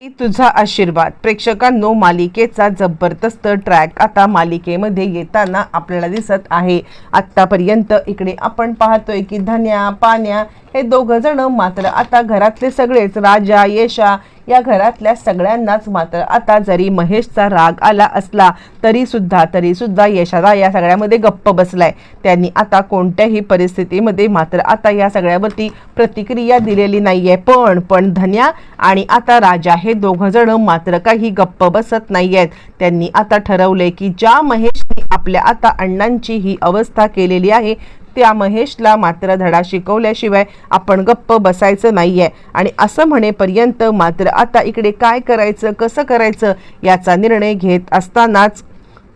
तुझा आशीर्वाद प्रेक्षकांनो, मालिकेचा जबरदस्त ट्रॅक आता मालिकेमध्ये येताना आपल्याला दिसत आहे। आतापर्यंत इकडे आपण पाहतोय की धन्या पाण्या हे दोघ जण मात्र आता घरातले सगळेच राजा येशा या घरातल्या सगळ्यांनाच मात्र आता जरी महेशचा राग आला असला तरी सुद्धा यशाला या सगळ्यामध्ये गप्प बसलाय। त्यांनी आता कोणत्याही परिस्थितीमध्ये मात्र आता या सगळ्यावरती प्रतिक्रिया दिलेली नाहीये। पण धन्या आणि आता राजा हे दोघ जण मात्र काही गप्प बसत नाहीयेत। त्यांनी आता ठरवले की ज्या महेशने आपल्या आता अण्णांची ही अवस्था केलेली आहे त्या महेशला मात्र धडा शिकवल्याशिवाय आपण गप्प बसायचं नाहीये। आणि असं म्हणेपर्यंत मात्र आता इकडे काय करायचं कसं करायचं याचा निर्णय घेत असतानाच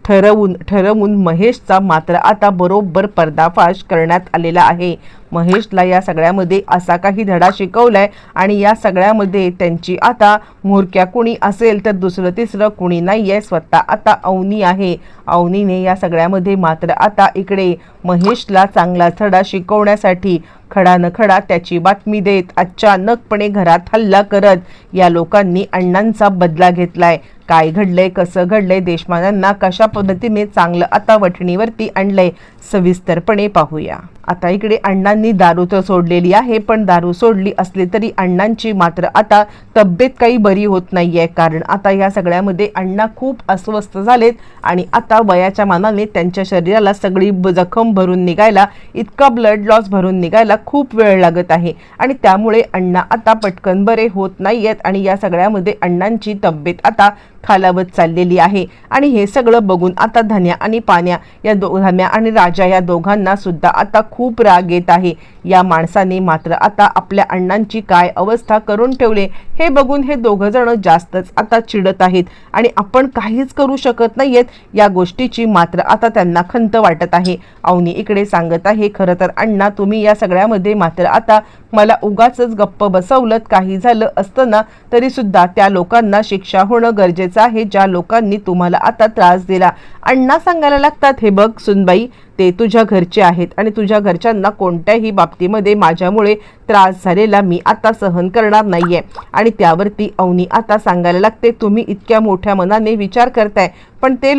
ठरवून महेशचा मात्र आता बरोबर पर्दाफाश करण्यात आलेला आहे। महेशला या सगळ्यामध्ये असा काही धडा शिकवलाय आणि या सगळ्यामध्ये त्यांची आता म्होरक्या कुणी असेल तर दुसरं तिसरं कुणी नाहीये, स्वतः आता अवनी आहे। अवनीने या सगळ्यामध्ये मात्र आता इकडे महेशला चांगला धडा शिकवण्यासाठी खडा न खडा त्याची बातमी देत अचानकपणे घरात हल्ला करत या लोकांनी अण्णांचा बदला घेतलाय। काय घडलंय कसं घडलंय, देशपांड्यांना कशा पद्धतीने चांगलं आता वठणीवरती आणलंय सविस्तरपणे पाहूया। आता इकडे अण्णांनी दारू तर सोडलेली आहे, पण दारू सोडली असली तरी अण्णांची मात्र आता तब्येत काही बरी होत नाहीये। कारण आता या सगळ्यामध्ये अण्णा खूप अस्वस्थ झालेत आणि आता वयाच्या मानाने त्यांच्या शरीराला सगळी जखम भरून निघायला, इतका ब्लड लॉस भरून निघायला खूप वेळ लागत आहे आणि त्यामुळे अण्णा आता पटकन बरे होत नाहीयेत आणि या सगळ्यामध्ये अण्णांची तब्येत आता खालावत चाललेली आहे। आणि हे सगळं बघून आता धन्या आणि पाण्या या धन्या आणि राजा या दोघांना सुद्धा आता खूप राग येत आहे। या माणसाने मात्र आता आपल्या अण्णांची काय अवस्था करून ठेवले हे बघून हे दोघ जण जास्तच आता चिडत आहेत आणि आपण काहीच करू शकत नाहीयेत या गोष्टीची मात्र आता त्यांना खंत वाटत आहे। अवनी इकडे सांगत आहे, खरं तर अण्णा तुम्ही या सगळ्यामध्ये मात्र आता मला उगाचच गप्प बसवलं, काही झालं असतं ना तरी सुद्धा त्या लोकांना शिक्षा होणं गरजेचं आहे ज्या लोकांनी तुम्हाला आता त्रास दिला। अण्णा सांगायला लागतात, हे बघ सुनबाई, ते तुझ्या घरचे आहेत आणि तुझ्या घरच्यांना कोणत्याही बाबतीमध्ये माझ्यामुळे त्रास झालेला मी आता सहन करणार नाहीये। आणि त्यावरती अवनी आता सांगायला लागते, तुम्ही इतक्या मोठ्या मनाने विचार करताय पण ते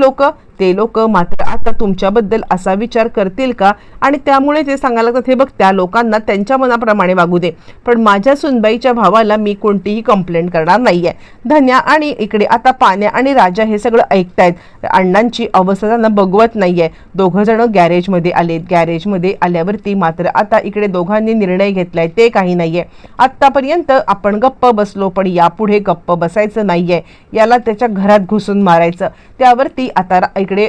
लोक मात्र आता तुमच्याबद्दल असा विचार करतील का? आणि त्यामुळे ते सांगायला लागतात, हे बघ त्या लोकांना त्यांच्या मनाप्रमाणे वागू दे, पण माझ्या सुनबाईच्या भावाला मी कोणतीही कंप्लेंट करणार नाहीये। धन्या आणि इकडे आता पाण्या आणि राजा हे सगळं ऐकतायत। अण्णांची अवस्था त्यांना बघवत नाहीये। दोघ जण गॅरेजमध्ये आलेत। गॅरेजमध्ये आल्यावरती मात्र आता इकडे दोघांनी निर्णय घेतलाय ते काही नाहीये, आतापर्यंत आपण गप्प बसलो पण यापुढे गप्प बसायचं नाहीये, याला त्याच्या घरात घुसून मारायचं। त्यावरती आता इकडे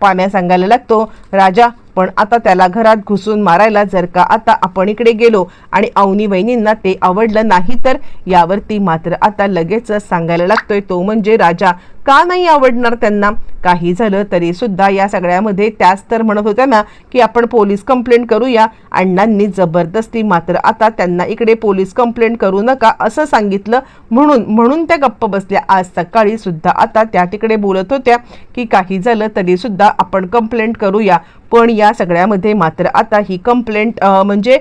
पाण्या सांगायला लागतो, राजा पण आता त्याला घरात घुसून मारायला जर का आता आपण इकडे गेलो आणि अवनी वहिनींना ते आवडलं नाही तर? यावरती मात्र आता लगेचच सांगायला लागतोय, तो म्हणजे राजा का नाही आवडणार त्यांना? काही झालं तरी सुद्धा या सगळ्यामध्ये त्याच तर म्हणत होत्या ना की आपण पोलीस कंप्लेंट करूया। अण्णांनी जबरदस्ती मात्र आता त्यांना इकडे पोलीस कंप्लेंट करू नका असं सांगितलं, म्हणून त्या गप्प बसल्या। आज सकाळी सुद्धा आता त्या तिकडे बोलत होत्या की काही झालं तरी सुद्धा आपण कंप्लेंट करूया, पण या सगळ्यामध्ये मात्र आता ही कंप्लेंट म्हणजे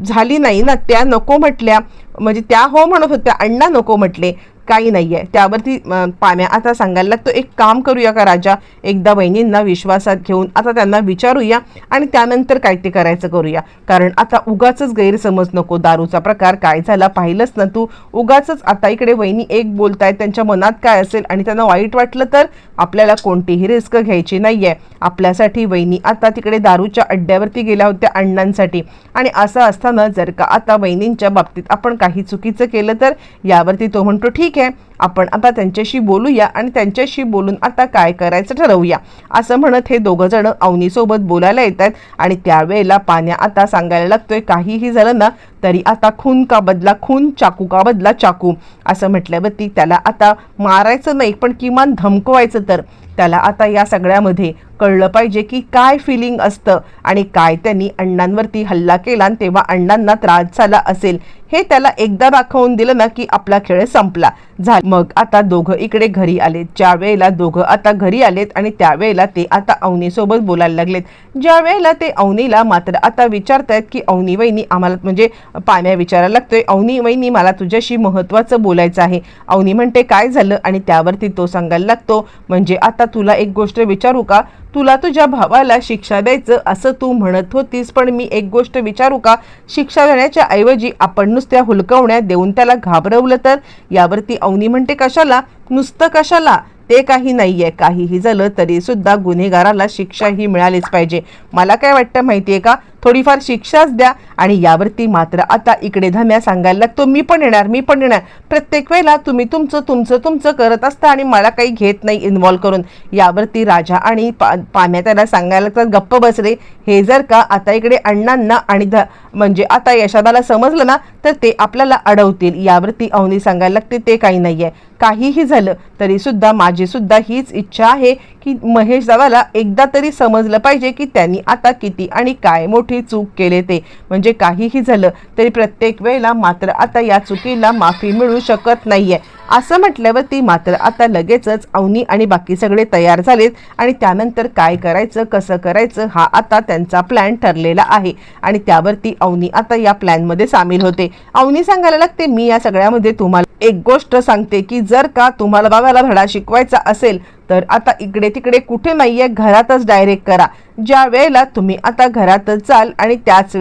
झाली नाही ना, त्या नको म्हटल्या, म्हणजे त्या हो म्हणत होत्या, अण्णा नको म्हटले, काही नाहीये। त्यावरती पाण्या आता सांगायला लागतो, एक काम करूया का राजा, एकदा वहिनींना विश्वासात घेऊन आता त्यांना विचारूया आणि त्यानंतर काय ते करायचं करूया, कारण आता उगाचच गैरसमज नको। दारूचा प्रकार काय झाला पाहिलंच ना तू, उगाचच आता इकडे वहिनी एक बोलतायत, त्यांच्या मनात काय असेल आणि त्यांना वाईट वाटलं तर आपल्याला कोणतीही रिस्क घ्यायची नाहीये। आपल्यासाठी वहिनी आता तिकडे दारूच्या अड्ड्यावरती गेल्या होत्या अण्णांसाठी, आणि असं असताना जर का आता वहिनींच्या बाबतीत आपण काही चुकीचं केलं तर? यावरती तो म्हणतो, ठीक आहे आपण आता त्यांच्याशी बोलूया आणि त्यांच्याशी बोलून आता काय करायचं ठरवूया, असं म्हणत हे दोघ जण अवनीसोबत बोलायला येत आहेत। आणि त्यावेळेला पाण्या आता सांगायला लागतोय, काहीही झालं ना तरी आता खून का बदला खून, चाकू का बदला चाकू, असं म्हटल्यावरती त्याला आता मारायचं नाही पण किमान धमकवायचं तर त्याला आता या सगळ्यामध्ये कळलं पाहिजे की काय फिलिंग असतं आणि काय त्यांनी अण्णांवरती हल्ला केला आणि तेव्हा अण्णांना त्रास झाला असेल हे त्याला एकदा दाखवून दिलं ना की आपला खेळ संपला झाला। मग आता दोघं इकडे घरी आलेत। ज्या वेळेला दोघं आता घरी आलेत आणि त्यावेळेला ते आता अवनी सोबत बोलायला लागलेत। ज्या वेळेला ते अवनीला मात्र आता विचारतायत की अवनी वहिनी आम्हाला म्हणजे पाण्या विचारायला लागतोय, अवनी वहिनी मला तुझ्याशी महत्त्वाचं बोलायचं आहे। अवनी म्हणते काय झालं आणि त्यावरती तो सांगायला लागतो म्हणजे आता तुला एक गोष्ट विचारू का, तुला तुझ्या भावाला शिक्षा द्यायचं असं तू म्हणत होतीस, पण मी एक गोष्ट विचारू का, शिक्षा देण्याच्या ऐवजी आपण नुसत्या हुलकवण्यात देऊन त्याला घाबरवलं तर? यावरती अवनी म्हणते कशाला, नुसतं कशाला, ते काही नाहीये, काहीही झालं तरी सुद्धा गुन्हेगाराला शिक्षा ही मिळालीच पाहिजे। मला काय वाटतं माहितीये का, थोडीफार शिक्षाच द्या। आणि यावरती मात्र आता इकडे धम्या सांगायला लागतो मी पण येणार, मी पण येणार। प्रत्येक वेळेला तुम्ही तुमचं करत असता आणि मला काही घेत नाही इन्व्हॉल्व करून। यावरती राजा आणि पाण्या त्याला सांगायला लागतात गप्प बस रे, हे जर का आता इकडे अण्णांना आणि म्हणजे आता यशादाला समजलं ना तर ते आपल्याला अडवतील। यावरती अवनी सांगायला लागते ते काही नाहीये, काहीही झालं तरी सुद्धा माझी सुद्धा हीच इच्छा आहे की महेश दादाला एकदा तरी समजलं पाहिजे की त्यांनी आता किती आणि काय मोठी चूक केले ते। म्हणजे काहीही झालं तरी प्रत्येक वेळेला मात्र आता या चुकीला माफी मिळू शकत नाहीये असं म्हटल्यावरती मात्र आता लगेचच अवनी आणि बाकी सगळे तयार झालेत आणि त्यानंतर काय करायचं कसं करायचं हा आता त्यांचा प्लॅन ठरलेला आहे। आणि त्यावरती अवनी आता या प्लॅनमध्ये सामील होते। अवनी सांगायला लागते मी या सगळ्यामध्ये तुम्हाला एक गोष्ट सांगते की जर का तुम्हाला बाबाला धडा शिकवायचा असेल तर आता इकडे तिकडे कुठे नाहीये, घरातच डायरेक्ट करा। ज्या वेळेला तुम्ही आता घरातच जाल आणि त्याच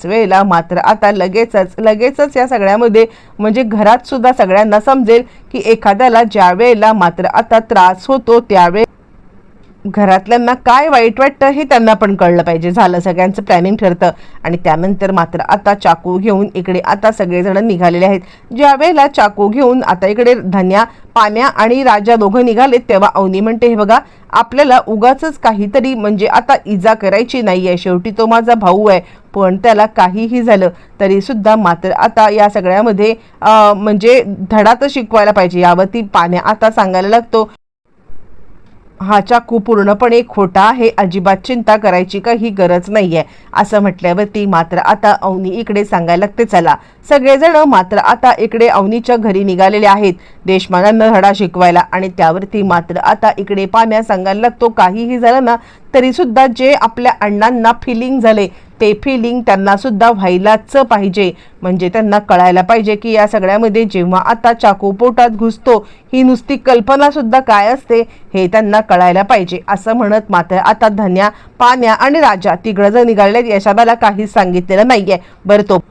वेळेला मात्र आता लगेचच या सगळ्यामध्ये म्हणजे घरात सुद्धा सगळ्यांना समजेल की एखाद्याला ज्या वेळेला मात्र आता त्रास होतो त्यावेळेला घरातल्यांना काय वाईट वाटतं हे त्यांना पण कळलं पाहिजे। झालं सगळ्यांचं प्लॅनिंग ठरतं आणि त्यानंतर मात्र आता चाकू घेऊन इकडे आता सगळेजण निघालेले आहेत। ज्या वेळेला चाकू घेऊन आता इकडे धन्या पाण्या आणि राजा दोघं निघालेत तेव्हा अवनी म्हणते हे बघा आपल्याला उगाचच काहीतरी म्हणजे आता इजा करायची नाहीये, शेवटी तो माझा भाऊ आहे, पण त्याला काहीही झालं तरी सुद्धा मात्र आता या सगळ्यामध्ये म्हणजे धडा तर शिकवायला पाहिजे। यावरती पाण्या आता सांगायला लागतो हा चाकू पूर्णपणे खोटा आहे, अजिबात चिंता करायची काही गरज नाहीये असं म्हटल्यावरती मात्र आता अवनी इकडे सांगायला लागते चला। सगळेजण मात्र आता इकडे अवनीच्या घरी निघालेले आहेत देशपांड्यांना धडा शिकवायला। आणि त्यावरती मात्र आता इकडे पाण्या सांगायला लागतो काहीही झालं ना तरी सुद्धा जे आपल्या अण्णांना फिलिंग झाले ते फिलिंग त्यांना सुद्धा व्हायलाच पाहिजे। म्हणजे त्यांना कळायला पाहिजे की या सगळ्यामध्ये जेव्हा आता चाकू पोटात घुसतो ही नुसती कल्पना सुद्धा काय असते हे त्यांना कळायला पाहिजे असं म्हणत मात्र आता धन्या पाण्या आणि राजा तिघं जण निघालेत। यशादाला काहीच सांगितलेलं नाहीये। बरं तो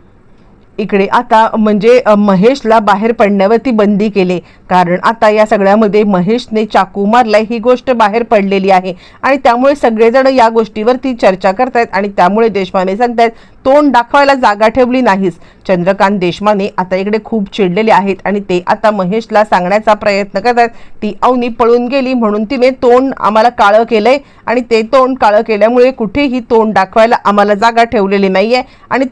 इकडे आता म्हणजे महेशला बाहेर पडण्यावरती बंदी केले कारण आता या सगळ्यामध्ये महेशने चाकू मारलाय ही गोष्ट बाहेर पडलेली आहे आणि त्यामुळे सगळेजण या गोष्टीवरती चर्चा करतायत आणि त्यामुळे देशपांडे सांगतायत तोंड दाखवायला जागा ठेवली नाहीस। चंद्रकांत देशपांडे आता इकडे खूप चिडलेले आहेत आणि ते आता महेशला सांगण्याचा प्रयत्न करतात ती अवनी पळून गेली म्हणून तिने तोंड आम्हाला काळं केलंय आणि ते तोंड काळं केल्यामुळे कुठेही तोंड दाखवायला आम्हाला जागा ठेवलेली नाहीये आणि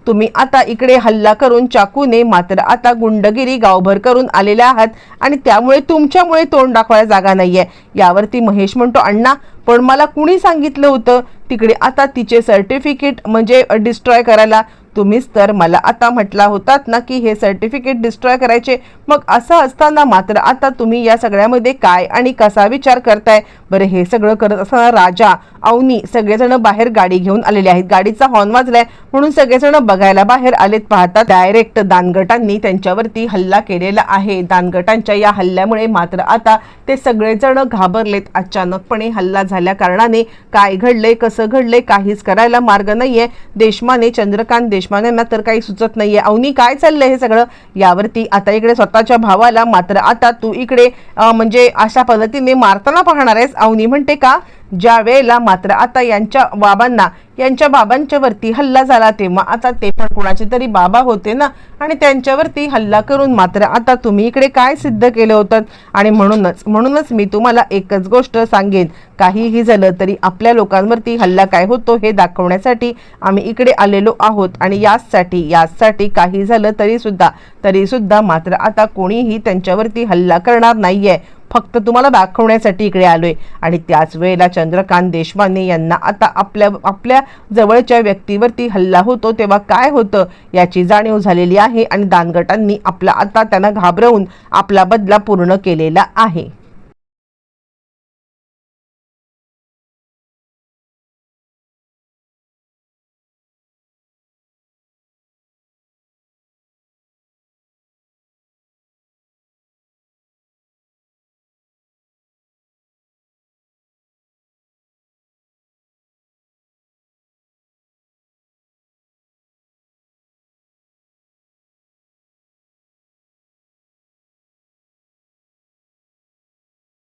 तुम्ही आता इकडे हल्ला करून चाकूने मात्र आता गुंडगिरी गावभर करून आलेल्या आहात आणि त्यामुळे तुमच्यामुळे तोंड दाखवायला जागा नाहीये। यावरती महेश म्हणतो अण्णा पण मला कुणी सांगितलं होतं तिकडे आता तिचे सर्टिफिकेट म्हणजे डिस्ट्रॉय करायला, तुम्हीच तर मला आता म्हटला होतात ना की हे सर्टिफिकेट डिस्ट्रॉय करायचे। मग असं असताना मात्र आता तुम्ही या सगळ्यामध्ये काय आणि कसा विचार करताय? बरं हे सगळं करत असताना राजा अवनी सगळेजण बाहेर गाडी घेऊन आलेले आहेत। गाडीचा हॉर्न वाजलाय म्हणून सगळेजण बघायला बाहेर आलेत। पाहतात डायरेक्ट दानगटांनी त्यांच्यावरती हल्ला केलेला आहे। दानगटांच्या या हल्ल्यामुळे मात्र आता ते सगळेजण घाबरलेत। अचानकपणे हल्ला झाल्या कारणाने काय घडले कसं घडले काहीच करायला मार्ग नाहीये। देशमाने चंद्रकांत देशपांड्यांना तर काही सुचत नाहीये अवनी काय चाललंय हे सगळं। यावरती आता इकडे स्वतःच्या भावाला मात्र आता तू इकडे म्हणजे अशा पद्धतीने मारताना पाहणार आहेस? अवनी म्हणते का ज्या वेळेला मात्र आता यांच्या बाबांच्या वरती हल्ला झाला तेव्हा आता ते पण कुणाचे तरी बाबा होते ना आणि त्यांच्यावरती हल्ला करून मात्र आता तुम्ही इकडे काय सिद्ध केलं होतं? आणि म्हणूनच मी तुम्हाला एकच गोष्ट सांगेन काहीही झालं तरी आपल्या लोकांवरती हल्ला काय होतो हे दाखवण्यासाठी आम्ही इकडे आलेलो आहोत आणि याचसाठी काही झालं तरी सुद्धा मात्र आता कोणीही त्यांच्यावरती हल्ला करणार नाहीये। फक्त तुम्हाला दाखवण्यासाठी इकडे आलोय. आणि त्याच वेळेला चंद्रकांत देशपांडे यांना आता आपल्या जवळच्या व्यक्तीवरती हल्ला होतो तेव्हा काय होतं याची जाणीव झालेली आहे आणि दानगटांनी आता त्यांना घाबरवून आपला बदला पूर्ण केलेला आहे.